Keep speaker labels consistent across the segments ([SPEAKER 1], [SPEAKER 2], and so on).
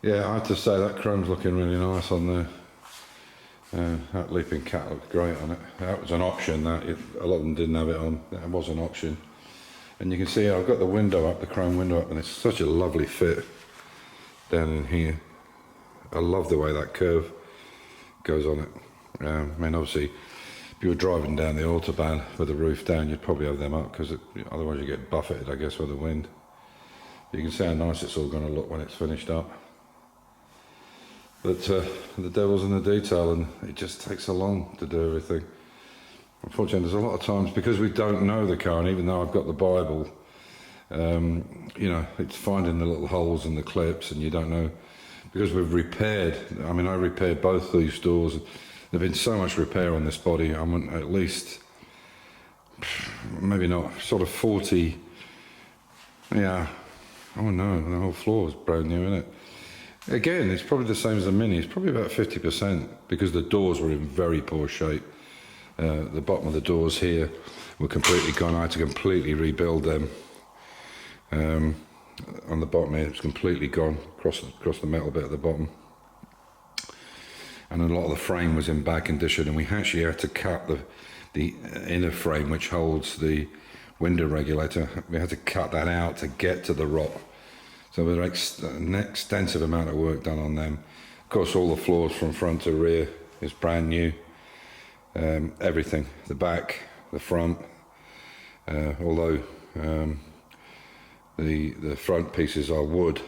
[SPEAKER 1] Yeah, I have to say that chrome's looking really nice on there. That Leaping Cat looked great on it. That was an option. A lot of them didn't have it on. That was an option. And you can see I've got the window up, the chrome window up, and it's such a lovely fit down in here. I love the way that curve goes on it. I mean, obviously, if you were driving down the autobahn with the roof down, you'd probably have them up because otherwise you get buffeted, I guess, with the wind. But you can see how nice it's all going to look when it's finished up. But the devil's in the detail, and it just takes so long to do everything. Unfortunately, there's a lot of times, because we don't know the car, and even though I've got the Bible, you know, it's finding the little holes in the clips, and you don't know, because we've repaired. I mean, I repaired both these doors. There's been so much repair on this body. I'm at least, maybe not, sort of 40, yeah, oh no, the whole floor is brand new, isn't it? Again, it's probably the same as the Mini. It's probably about 50% because the doors were in very poor shape. The bottom of the doors here were completely gone. I had to completely rebuild them. On the bottom here, it's completely gone across the metal bit at the bottom. And a lot of the frame was in bad condition, and we actually had to cut the inner frame, which holds the window regulator. We had to cut that out to get to the rot. So there was an extensive amount of work done on them. Of course, all the floors from front to rear is brand new. Everything, the back, the front, although the front pieces are wood,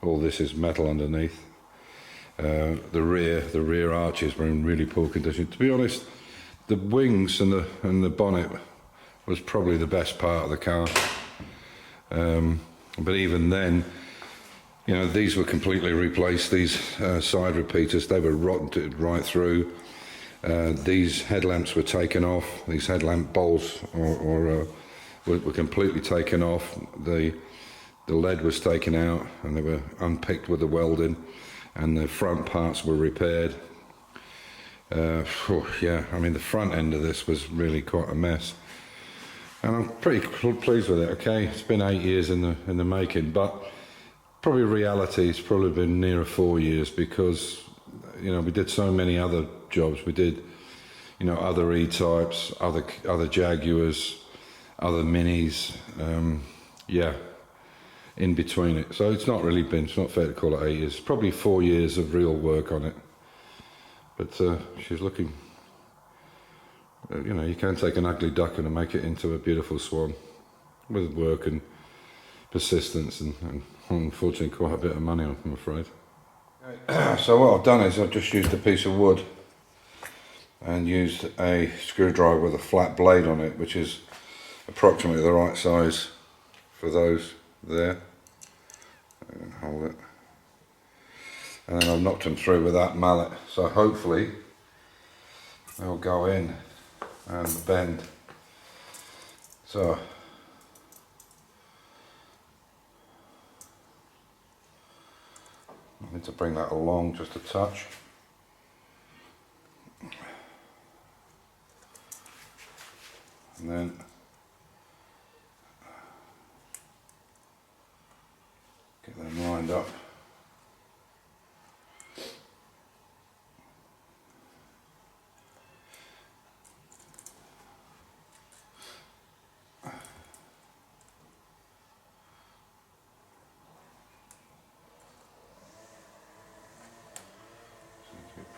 [SPEAKER 1] all this is metal underneath. The rear arches were in really poor condition. To be honest, the wings and the bonnet was probably the best part of the car. But even then, you know, these were completely replaced. These side repeaters, they were rotted right through. These headlamps were taken off. These headlamp bowls were completely taken off. The lead was taken out, and they were unpicked with the welding, and the front parts were repaired. Yeah, I mean, the front end of this was really quite a mess. And I'm pretty pleased with it. Okay, it's been 8 years in the making, but probably reality it's probably been nearer 4 years, because you know we did so many other jobs. We did, you know, other E-types, other Jaguars, other Minis. Yeah, in between it. So it's not really been. It's not fair to call it 8 years. It's probably 4 years of real work on it. But she's looking. You know, you can take an ugly duck and make it into a beautiful swan with work and persistence and unfortunately quite a bit of money, I'm afraid. So what I've done is I've just used a piece of wood and used a screwdriver with a flat blade on it, which is approximately the right size for those there. And hold it. And then I've knocked them through with that mallet, so hopefully they'll go in and bend. So I need to bring that along just a touch. And then get them lined up.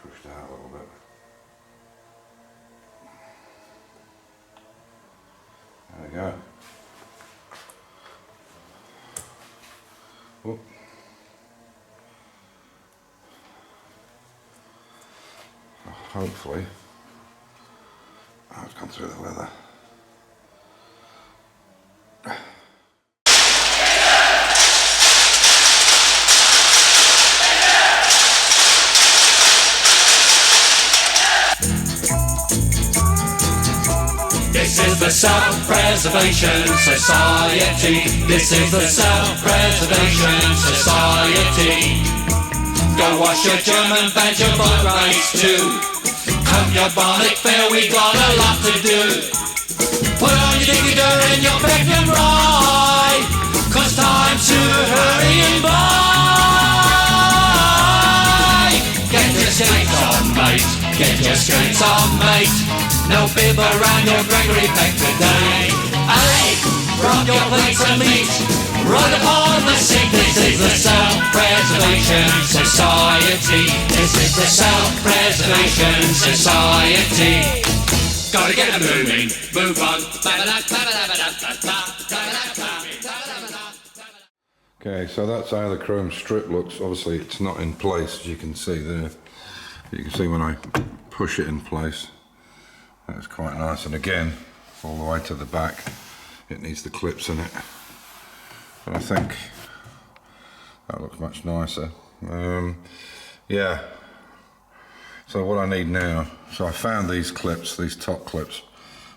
[SPEAKER 1] Pushed out a little bit. There we go. Whoop. Hopefully, I've come through the leather.
[SPEAKER 2] This is the Self-Preservation Society. This is the Self-Preservation Society. Go wash your German veg, your boat race too. Comb your bonnet fair, we got a lot to do. Put on your digger and your peck and ride, 'cause time to hurry and buy. just skirts on, mate. No bib around your Gregory Peck today. Hey, from your plate of meat, right upon the seat. This is the Self-Preservation Society. This is the Self-Preservation Society. Gotta get it moving, move on.
[SPEAKER 1] Okay, so that's how the chrome strip looks. Obviously it's not in place, as you can see there. You can see when I push it in place, that's quite nice. And again, all the way to the back, it needs the clips in it. But I think that looks much nicer. Yeah, so what I need now, so I found these clips, these top clips,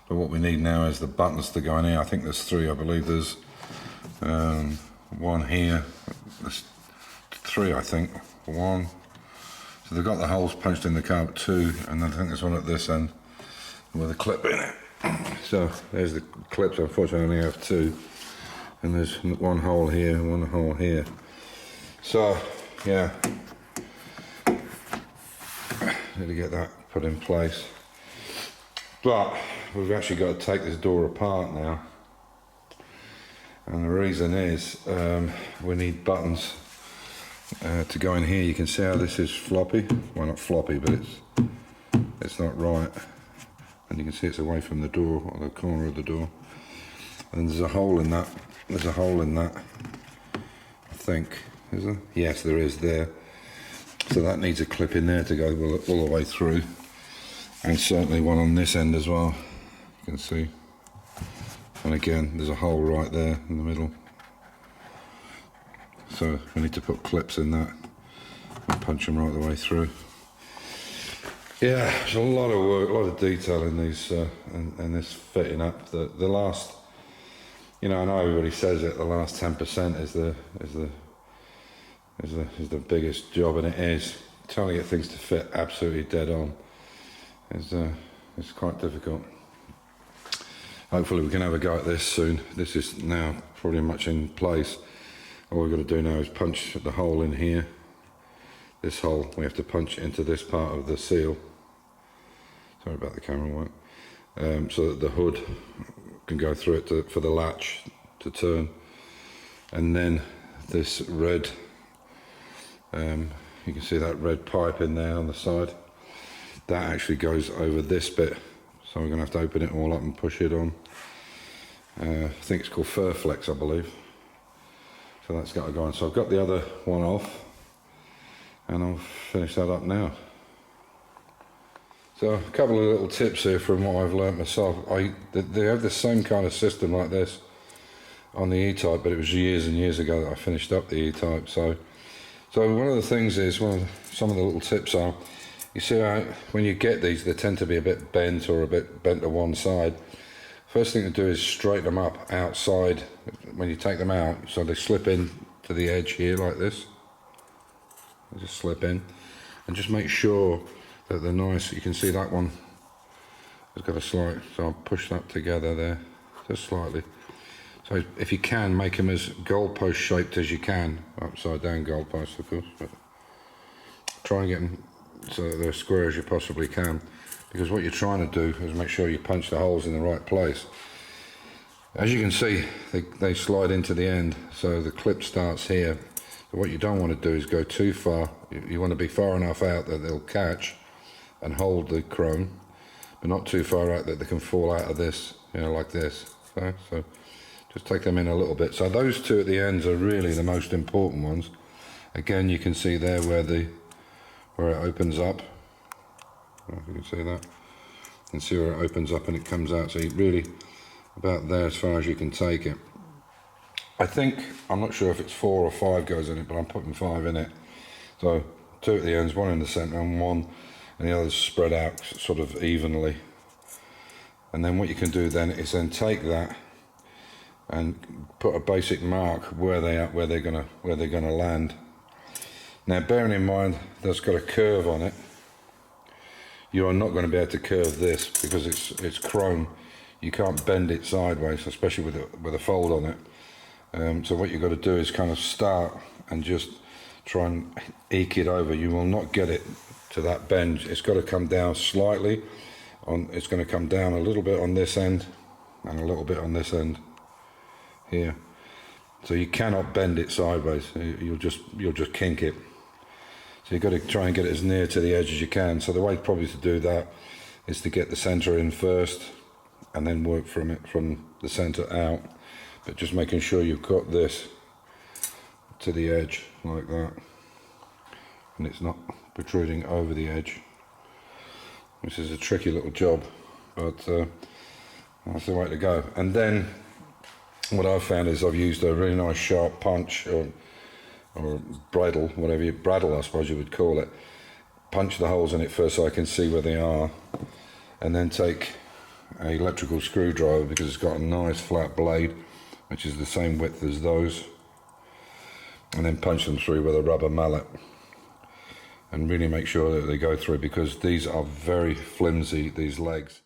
[SPEAKER 1] but what we need now is the buttons to go in here. I think there's 3, I believe there's one here, there's 3 I think, 1. So they've got the holes punched in the car, 2, and then I think there's one at this end with a clip in it. So there's the clips. Unfortunately I only have 2, and there's one hole here, one hole here. So yeah, need to get that put in place. But we've actually got to take this door apart now, and the reason is we need buttons to go in here. You can see how this is floppy. Well, not floppy, but it's not right. And you can see it's away from the door, or the corner of the door. And there's a hole in that. There's a hole in that, I think. Is there? Yes, there is there. So that needs a clip in there to go all the way through. And certainly one on this end as well, you can see. And again, there's a hole right there in the middle. So we need to put clips in that and punch them right the way through. Yeah, there's a lot of work, a lot of detail in these, in this fitting up. The last, you know, I know everybody says it, the last 10% is the biggest job, and it is. Trying to get things to fit absolutely dead on is quite difficult. Hopefully we can have a go at this soon. This is now pretty much in place. All we've got to do now is punch the hole in here. This hole, we have to punch into this part of the seal. Sorry about the camera work. So that the hood can go through it for the latch to turn. And then this red, you can see that red pipe in there on the side. That actually goes over this bit. So we're going to have to open it all up and push it on. I think it's called Furflex, I believe. So that's got to go on. So I've got the other one off, and I'll finish that up now. So a couple of little tips here from what I've learnt myself. They have the same kind of system like this on the E-Type, but it was years and years ago that I finished up the E-Type. So one of the things is, some of the little tips are, you see how when you get these, they tend to be a bit bent or a bit bent to one side. First thing to do is straighten them up outside when you take them out, so they slip in to the edge here like this. They just slip in, and just make sure that they're nice. You can see that one has got a slight, so I'll push that together there, just slightly. So if you can, make them as goalpost shaped as you can, upside down goalposts of course, but try and get them so that they're as square as you possibly can, because what you're trying to do is make sure you punch the holes in the right place. As you can see, they slide into the end, so the clip starts here. So what you don't want to do is go too far. You want to be far enough out that they'll catch and hold the chrome, but not too far out that they can fall out of this, you know, like this. So just take them in a little bit. So those two at the ends are really the most important ones. Again, you can see there where it opens up. I don't know if you can see that. You can see where it opens up and it comes out. So you really about there as far as you can take it. I think, I'm not sure if it's 4 or 5 goes in it, but I'm putting 5 in it. So 2 at the ends, 1 in the centre, and 1, and the others spread out sort of evenly. And then what you can do then is then take that and put a basic mark where they're gonna land. Now, bearing in mind that's got a curve on it, you are not going to be able to curve this because it's chrome. You can't bend it sideways, especially with a fold on it. So what you've got to do is kind of start and just try and eke it over, you will not get it to that bend. It's got to come down slightly. It's going to come down a little bit on this end and a little bit on this end here. So you cannot bend it sideways. You'll just kink it. So you've got to try and get it as near to the edge as you can. So the way probably to do that is to get the center in first and then work from the center out. But just making sure you've got this to the edge like that, and it's not protruding over the edge. This is a tricky little job, but that's the way to go. And then what I've found is I've used a really nice sharp punch or bradle, bradle I suppose you would call it. Punch the holes in it first so I can see where they are, and then take an electrical screwdriver, because it's got a nice flat blade which is the same width as those, and then punch them through with a rubber mallet and really make sure that they go through, because these are very flimsy, these legs.